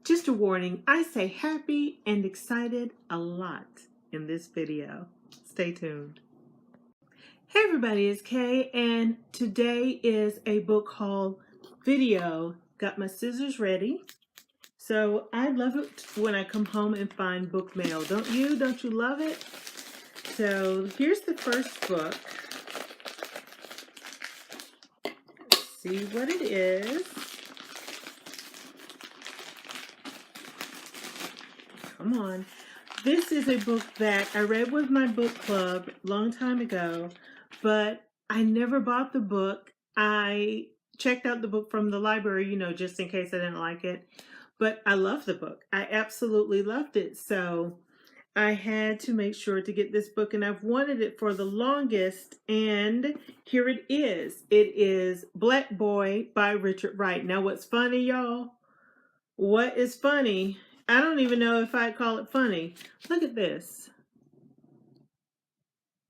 Just a warning, I say happy and excited a lot in this video. Stay tuned. Hey everybody, it's Kay, and today is a book haul video. Got my scissors ready. So I love it when I come home and find book mail. Don't you? Don't you love it? So here's the first book. Let's see what it is. Come on. This is a book that I read with my book club a long time ago, but I never bought the book. I checked out the book from the library, you know, just in case I didn't like it. But I love the book. I absolutely loved it. So I had to make sure to get this book, and I've wanted it for the longest, and here it is. It is Black Boy by Wright. Now what's funny, y'all? What is funny? I don't even know if I'd call it funny. Look at this.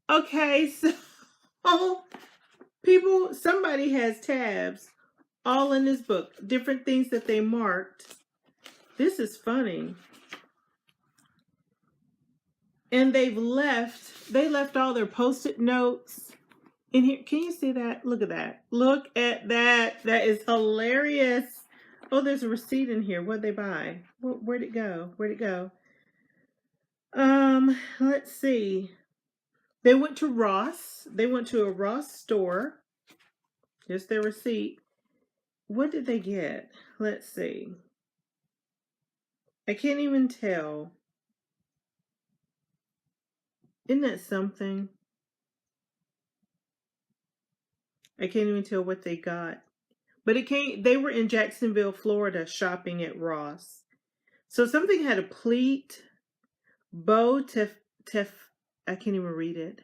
Okay, so somebody has tabs all in this book. Different things that they marked. This is funny. And they left all their Post-it notes in here. Can you see that? Look at that. Look at that. That is hilarious. Oh, there's a receipt in here. What'd they buy? Where'd it go? Where'd it go? Let's see. They went to Ross. They went to a Ross store. Here's their receipt. What did they get? Let's see. I can't even tell. Isn't that something? I can't even tell what they got. But they were in Jacksonville, Florida, shopping at Ross. So something had a pleat, bow, I can't even read it.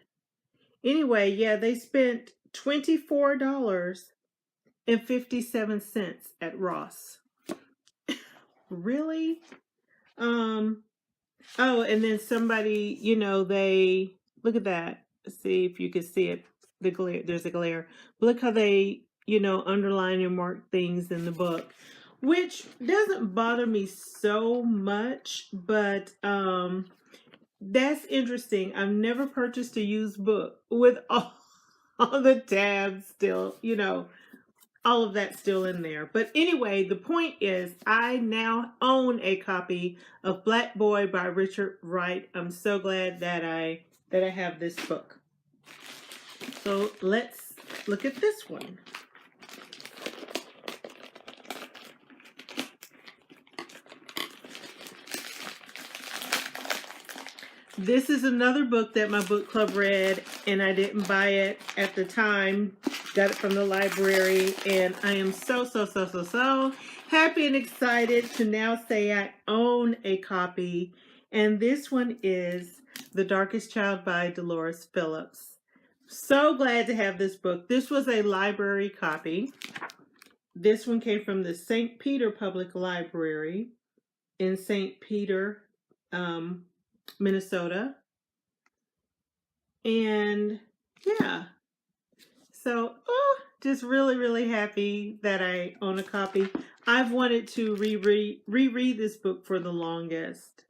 Anyway, yeah, they spent $24.57 at Ross. Really? Oh, and then somebody, you know, look at that. Let's see if you can see it. The glare, there's a glare. Look how they, you know, underline and mark things in the book, which doesn't bother me so much, but that's interesting. I've never purchased a used book with all the tabs still, you know, all of that still in there. But anyway, the point is I now own a copy of Black Boy by Wright. I'm so glad that I have this book. So let's look at this one. This is another book that my book club read, and I didn't buy it at the time. Got it from the library, and I am so happy and excited to now say I own a copy. And this one is The Darkest Child by Delores Phillips. So glad to have this book. This was a library copy. This one came from the St. Peter Public Library in St. Peter, Minnesota. And yeah, so just really happy that I own a copy. I've wanted to reread this book for the longest,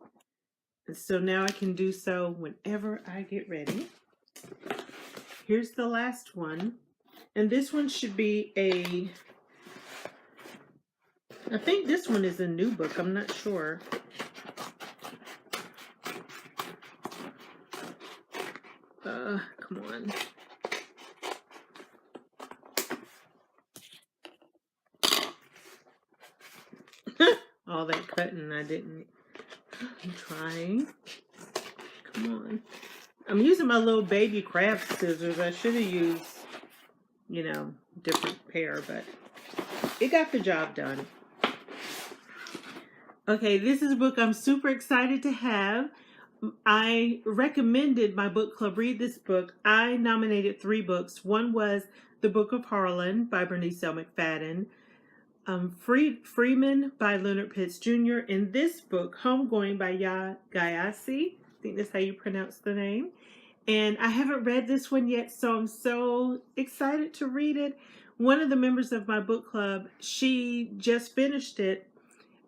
and so now I can do so whenever I get ready. Here's the last one, and this one should be I think this one is a new book. I'm not sure. Come on. All that cutting I didn't. I'm trying. Come on. I'm using my little baby craft scissors. I should have used, you know, different pair, but it got the job done. Okay, this is a book I'm super excited to have. I recommended my book club read this book. I nominated 3 books. One was The Book of Harlan by Bernice L. McFadden, Freeman by Leonard Pitts Jr., and this book, Homegoing by Yaa Gyasi. I think that's how you pronounce the name. And I haven't read this one yet, so I'm so excited to read it. One of the members of my book club, she just finished it,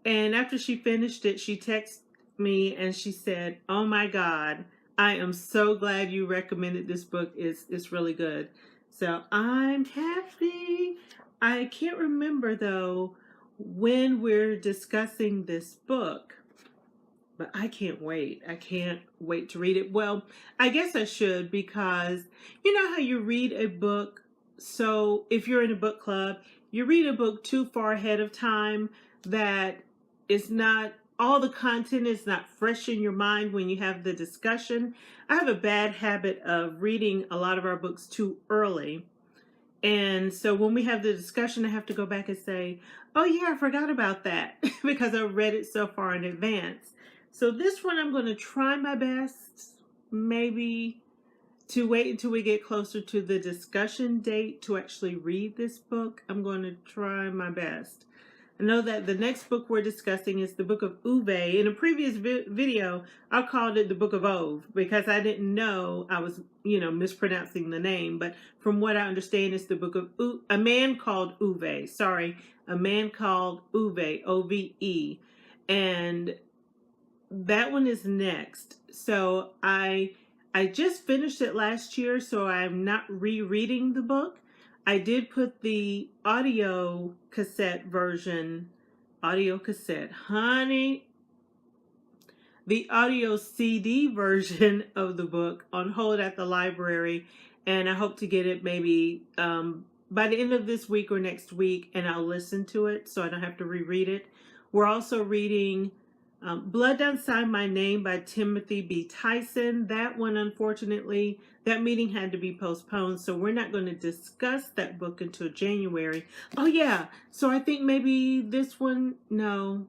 And after she finished it, she texted me and she said, "Oh my God, I am so glad you recommended this book. It's really good." So I'm happy. I can't remember though when we're discussing this book, but I can't wait. I can't wait to read it. Well, I guess I should, because you know how you read a book. So if you're in a book club, you read a book too far ahead of time, that it's not, all the content is not fresh in your mind when you have the discussion. I have a bad habit of reading a lot of our books too early. And so when we have the discussion, I have to go back and say, "Oh yeah, I forgot about that," because I read it so far in advance. So this one, I'm going to try my best, maybe, to wait until we get closer to the discussion date to actually read this book. I'm going to try my best. I know that the next book we're discussing is the book of Uwe. In a previous video, I called it the book of Ove because I didn't know I was, mispronouncing the name. But from what I understand, it's the book of a man called Uwe. Sorry, a man called Uwe, O-V-E. And that one is next. So I just finished it last year, so I'm not rereading the book. I did put the audio cassette, honey, the audio CD version of the book on hold at the library, and I hope to get it maybe by the end of this week or next week, and I'll listen to it so I don't have to reread it. We're also reading Blood Don't Sign My Name by Timothy B. Tyson. That one, unfortunately, that meeting had to be postponed, so we're not going to discuss that book until January. Oh yeah, so I think maybe this one, no.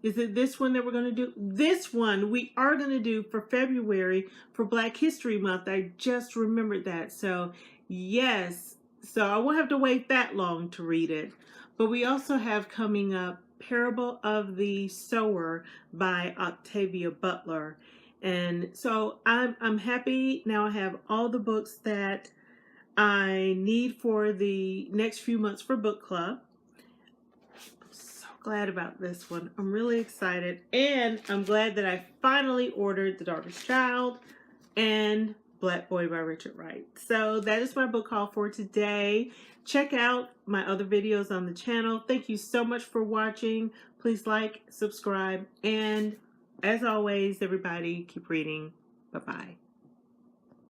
Is it this one that we're going to do? This one we are going to do for February for Black History Month. I just remembered that. So yes, so I won't have to wait that long to read it. But we also have coming up Parable of the Sower by Octavia Butler. And so I'm happy now. I have all the books that I need for the next few months for book club. I'm so glad about this one. I'm really excited, and I'm glad that I finally ordered The Darkest Child and Black Boy by Richard Wright. So that is my book haul for today. Check out my other videos on the channel. Thank you so much for watching. Please like, subscribe, and as always, everybody, keep reading. Bye-bye.